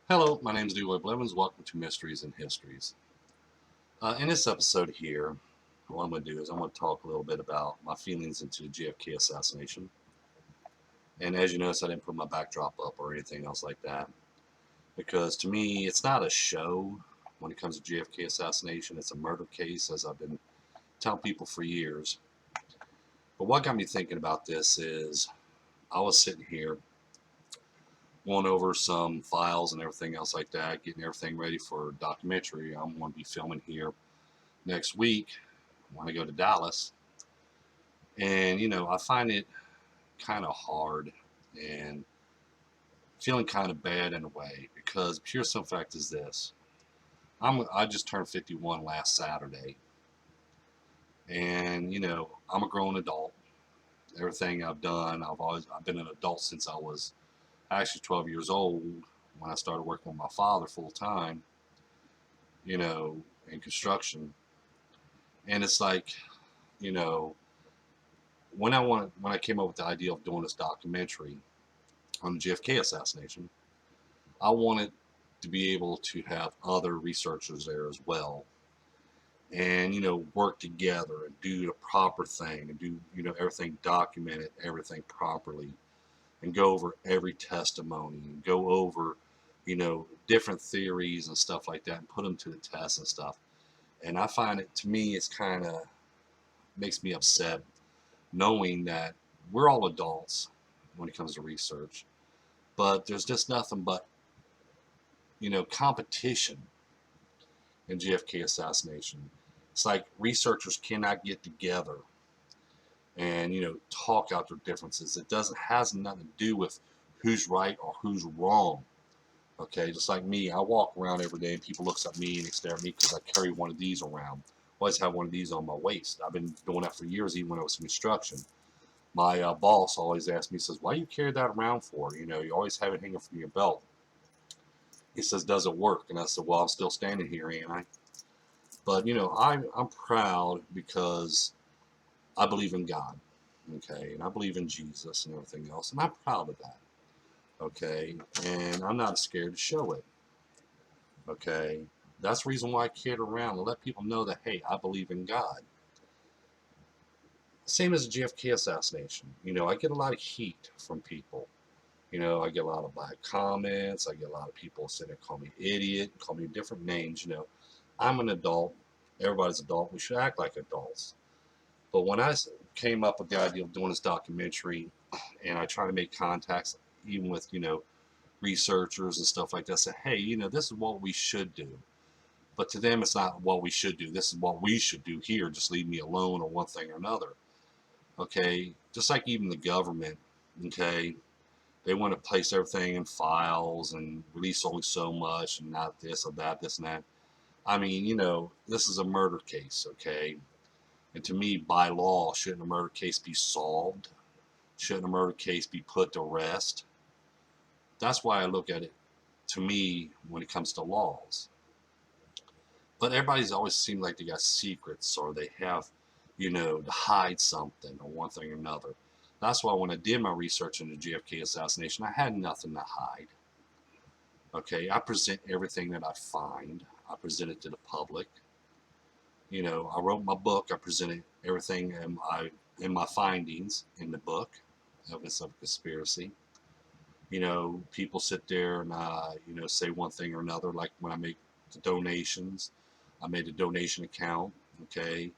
Hello, my name is Leroy Blevins. Welcome to Mysteries and Histories. In this episode here, what I'm going to do is I'm going to talk a little bit about my feelings into the JFK assassination. And as you notice, I didn't put my backdrop up or anything else like that because to me, it's not a show when it comes to JFK assassination. It's a murder case, as I've been telling people for years. But what got me thinking about this is I was sitting here going over some files and everything else like that, getting everything ready for a documentary I'm going to be filming here next week when I go to Dallas. And, I find it kind of hard and feeling kind of bad in a way because pure simple fact is this. I just turned 51 last Saturday. And, I'm a grown adult. Everything I've done, I've been an adult since I was actually 12 years old when I started working with my father full time, you know, in construction. And it's like, you know, when I came up with the idea of doing this documentary on the JFK assassination, I wanted to be able to have other researchers there as well, and work together and do the proper thing and do everything, documented everything properly, and go over every testimony and go over different theories and stuff like that and put them to the test and stuff. And I find it, to me, it's kind of makes me upset knowing that we're all adults when it comes to research, but there's just nothing but competition in JFK assassination. It's like researchers cannot get together and talk out their differences. It doesn't has nothing to do with who's right or who's wrong. Okay, just like me, I walk around every day and people looks at me and they stare at me because I carry one of these around. I always have one of these on my waist. I've been doing that for years, even when I was in construction. My boss always asks me, says, "Why do you carry that around for? You always have it hanging from your belt." He says, "Does it work?" And I said, "Well, I'm still standing here, ain't I?" But I'm proud because I believe in God, okay, and I believe in Jesus and everything else, and I'm proud of that, okay, and I'm not scared to show it, okay. That's the reason why I carry it around, to let people know that, hey, I believe in God. Same as the JFK assassination. I get a lot of heat from people. I get a lot of bad comments. I get a lot of people sitting there call me idiot, call me different names. I'm an adult. Everybody's adult. We should act like adults. But when I came up with the idea of doing this documentary, and I try to make contacts, even with researchers and stuff like that, say, hey, this is what we should do. But to them, it's not what we should do. This is what we should do here. Just leave me alone, or one thing or another. Okay, just like even the government. Okay, they want to place everything in files and release only so much, and not this or that, this and that. I mean, this is a murder case. Okay, and to me, by law, shouldn't a murder case be solved? Shouldn't a murder case be put to rest? That's why I look at it, to me, when it comes to laws. But everybody's always seemed like they got secrets, or they have, to hide something or one thing or another. That's why when I did my research into the JFK assassination, I had nothing to hide. Okay, I present everything that I find. I present it to the public. I wrote my book. I presented everything in my findings in the book, Evidence of Conspiracy. People sit there and say one thing or another. Like when I make the donations, I made a donation account. Okay,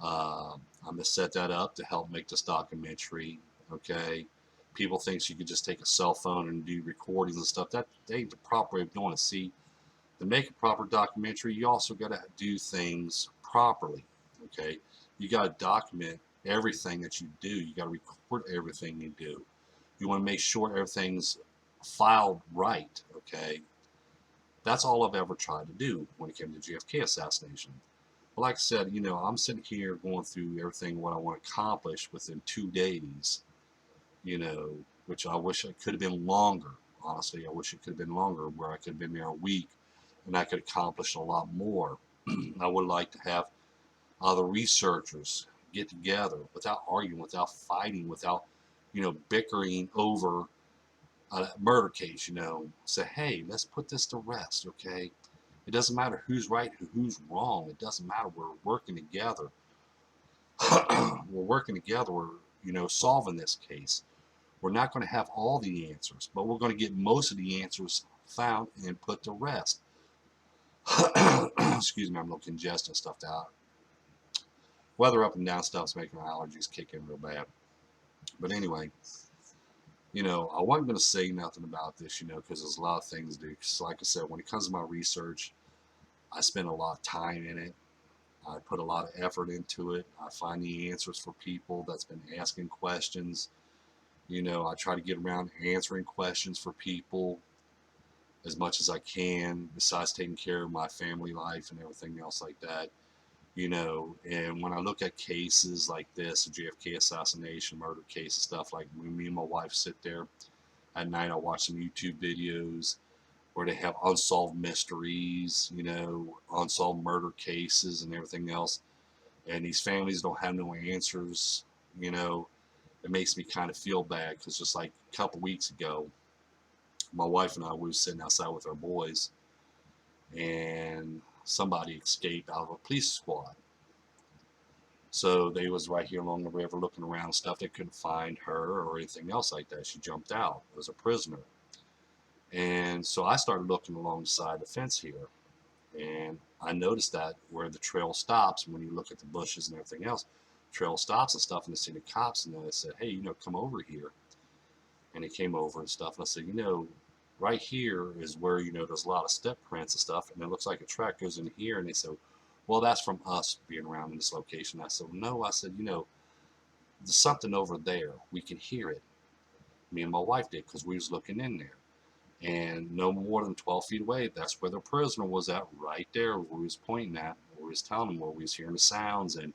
I'm gonna set that up to help make this documentary. Okay, people think you could just take a cell phone and do recordings and stuff. That ain't the proper way of doing it. See, to make a proper documentary, you also got to do things properly. Okay, you got to document everything that you do. You got to record everything you do. You want to make sure everything's filed right. Okay, that's all I've ever tried to do when it came to JFK assassination. But like I said, I'm sitting here going through everything what I want to accomplish within 2 days. You know, which I wish it could have been longer. Honestly, I wish it could have been longer, where I could have been there a week and I could accomplish a lot more. I would like to have other researchers get together without arguing, without fighting, without bickering over a murder case, you know, say, hey, let's put this to rest, okay? It doesn't matter who's right, who's wrong. It doesn't matter. We're working together. We're working together. We're, you know, solving this case. We're not going to have all the answers, but we're going to get most of the answers found and put to rest. Excuse me, I'm a little congested and stuff out. Weather up and down stuff's making my allergies kick in real bad. But anyway, you know, I wasn't going to say nothing about this, you know, because there's a lot of things to do. Because like I said, when it comes to my research, I spend a lot of time in it. I put a lot of effort into it. I find the answers for people that's been asking questions. You know, I try to get around answering questions for people as much as I can, besides taking care of my family life and everything else like that. You know, and when I look at cases like this, the JFK assassination, murder case and stuff, like when me and my wife sit there at night, I watch some YouTube videos where they have unsolved mysteries, you know, unsolved murder cases and everything else. And these families don't have no answers, you know. It makes me kind of feel bad because just like a couple weeks ago, my wife and I we were sitting outside with our boys, and somebody escaped out of a police squad. So they was right here along the river looking around and stuff. They couldn't find her or anything else like that. She jumped out as a prisoner. And so I started looking alongside the fence here. And I noticed that where the trail stops, when you look at the bushes and everything else, trail stops and stuff, and I see the cops, and then I said, hey, you know, come over here. And he came over and stuff, and I said, you know, right here is where, you know, there's a lot of step prints and stuff, and it looks like a track goes in here. And they said, well, that's from us being around in this location. I said, no, I said, you know, there's something over there. We can hear it. Me and my wife did because we was looking in there. And no more than 12 feet away, that's where the prisoner was at, right there where we was pointing at, where we was telling him, where we was hearing the sounds, and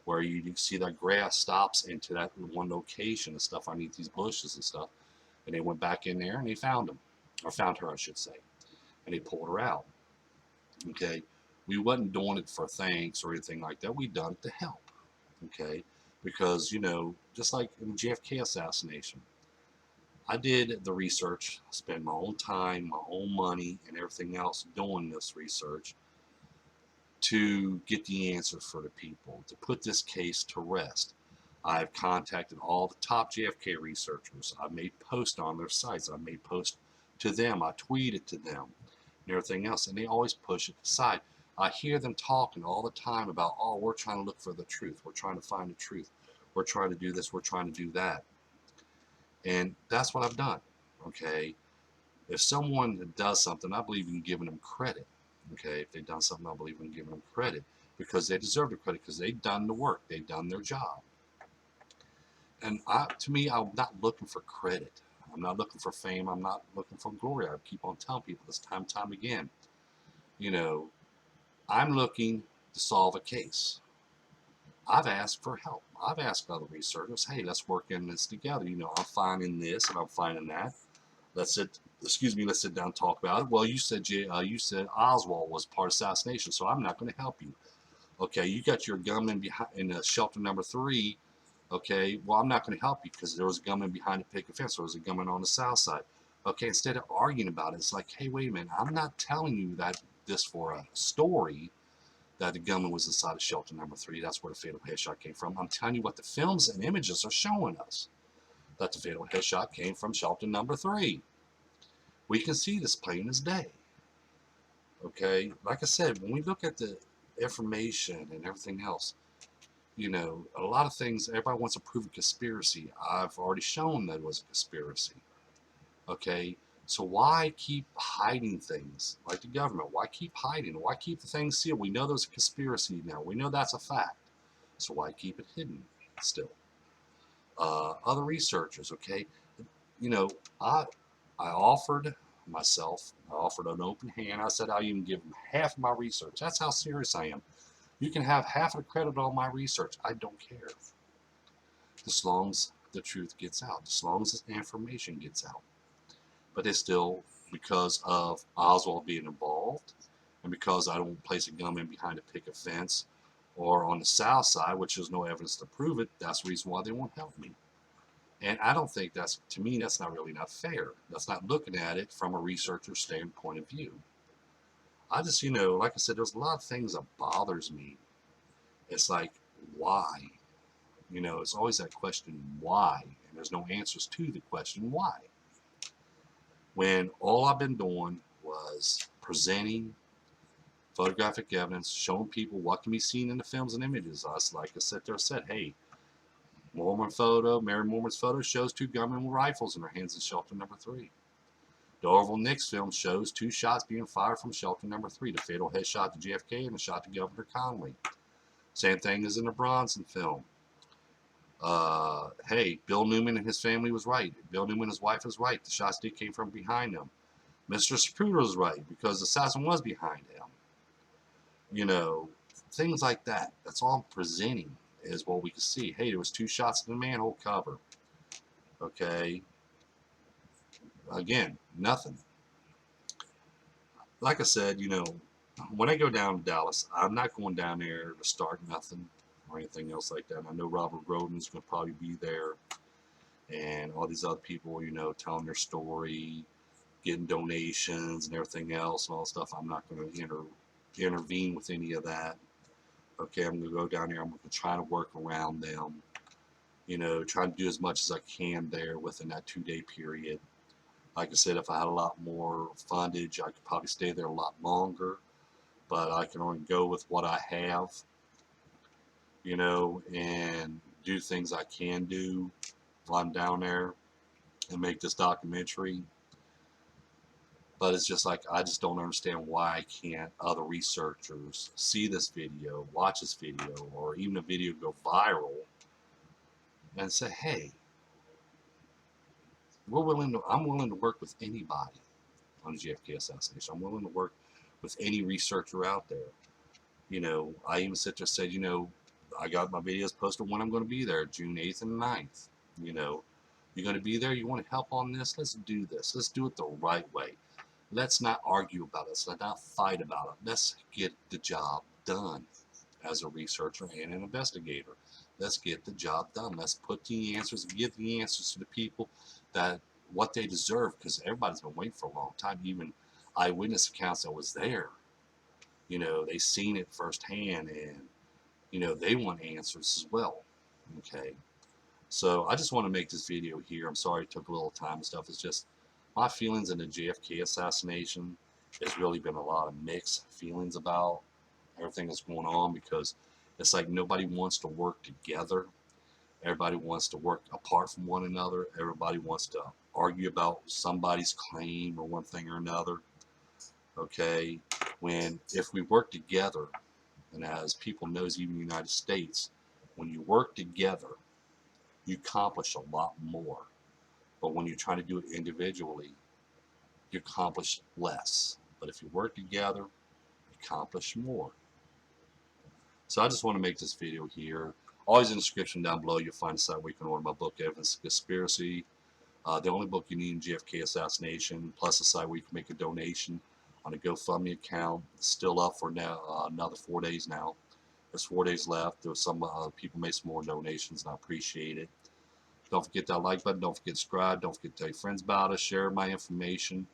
where you see that grass stops into that one location and stuff underneath these bushes and stuff. And they went back in there and they found him, or found her, I should say, and they pulled her out. Okay, we wasn't doing it for thanks or anything like that. We done it to help. Okay, because you know, just like in the JFK assassination, I did the research, spent my own time, my own money, and everything else doing this research to get the answers for the people, to put this case to rest. I've contacted all the top JFK researchers. I've made posts on their sites. I've made posts to them. I tweeted to them and everything else, and they always push it aside. I hear them talking all the time about, oh, we're trying to look for the truth. We're trying to find the truth. We're trying to do this. We're trying to do that. And that's what I've done. Okay. If someone does something, I believe in giving them credit. Okay. If they've done something, I believe in giving them credit because they deserve the credit because they've done the work. They've done their job. And to me, I'm not looking for credit. I'm not looking for fame. I'm not looking for glory. I keep on telling people this time and time again. You know, I'm looking to solve a case. I've asked for help. I've asked other researchers, hey, let's work in this together. You know, I'm finding this and I'm finding that. Let's sit down and talk about it. Well, you said Oswald was part of assassination, so I'm not going to help you. Okay, you got your gunman behind in shelter number 3. Okay, well, I'm not going to help you because there was a gunman behind a picket fence. There was a gunman on the south side. Okay, instead of arguing about it, it's like, hey, wait a minute. I'm not telling you that this for a story that the gunman was inside of shelter number 3. That's where the fatal headshot came from. I'm telling you what the films and images are showing us. That the fatal headshot came from shelter number 3. We can see this plain as day. Okay, like I said, when we look at the information and everything else, you know, a lot of things, everybody wants to prove a conspiracy. I've already shown that it was a conspiracy. Okay, so why keep hiding things like the government? Why keep hiding? Why keep the things sealed? We know there's a conspiracy now. We know that's a fact. So why keep it hidden still? Other researchers, okay, you know, I offered myself, I offered an open hand. I said I'll even give them half of my research. That's how serious I am. You can have half of the credit on my research. I don't care. As long as the truth gets out, as long as the information gets out. But it's still, because of Oswald being involved, and because I don't place a gunman behind a picket fence or on the south side, which there's no evidence to prove it, that's the reason why they won't help me. And I don't think that's, to me, that's not really not fair. That's not looking at it from a researcher standpoint of view. I just, like I said, there's a lot of things that bothers me. It's like, why? It's always that question, why? And there's no answers to the question, why? When all I've been doing was presenting photographic evidence, showing people what can be seen in the films and images. Like I said there, said, hey, Mary Mormon's photo shows two gunmen with rifles in their hands in shelter number 3. The Orville Nix film shows 2 shots being fired from shelter number 3, the fatal headshot to JFK and the shot to Governor Connally. Same thing as in the Bronson film. Hey, Bill Newman and his family was right. Bill Newman and his wife was right. The shots did came from behind them. Mr. Zapruder was right because the assassin was behind him. Things like that. That's all I'm presenting is what we can see. Hey, there was 2 shots in the manhole cover. Okay. Again, nothing. Like I said, when I go down to Dallas, I'm not going down there to start nothing or anything else like that. And I know Robert Roden is going to probably be there, and all these other people, telling their story, getting donations and everything else and all that stuff. I'm not going to intervene with any of that. Okay, I'm going to go down there. I'm going to try to work around them. Try to do as much as I can there within that 2-day period. Like I said, if I had a lot more fundage, I could probably stay there a lot longer. But I can only go with what I have, and do things I can do while I'm down there and make this documentary. But it's just like, I just don't understand why can't other researchers see this video, watch this video, or even a video go viral and say, hey, I'm willing to work with anybody on the JFK assassination. I'm willing to work with any researcher out there. I even sit there and said, I got my videos posted when I'm going to be there, June 8th and 9th. You're going to be there. You want to help on this? Let's do this. Let's do it the right way. Let's not argue about it. Let's not fight about it. Let's get the job done as a researcher and an investigator. Let's get the job done. Let's put the answers and give the answers to the people that what they deserve, because everybody's been waiting for a long time. Even eyewitness accounts that was there. They seen it firsthand, and they want answers as well. Okay, so I just want to make this video here. I'm sorry it took a little time and stuff. It's just my feelings in the JFK assassination. There's really been a lot of mixed feelings about everything that's going on, because it's like nobody wants to work together. Everybody wants to work apart from one another. Everybody wants to argue about somebody's claim or one thing or another. Okay, when if we work together, and as people knows, even in the United States, when you work together, you accomplish a lot more. But when you try to do it individually, you accomplish less. But if you work together, you accomplish more. So I just want to make this video here. Always in the description down below, you'll find a site where you can order my book, Evidence Conspiracy. The only book you need in JFK assassination, plus a site where you can make a donation on a GoFundMe account. It's still up for now another 4 days now. There's 4 days left. There's some people made some more donations, and I appreciate it. Don't forget that like button. Don't forget to subscribe. Don't forget to tell your friends about us. Share my information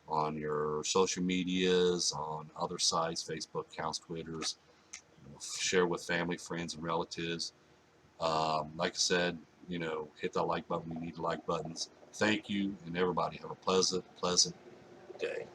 on your social medias, on other sites, Facebook accounts, Twitters. Share with family, friends, and relatives. Like I said, hit that like button. We need the like buttons. Thank you, and everybody have a pleasant day.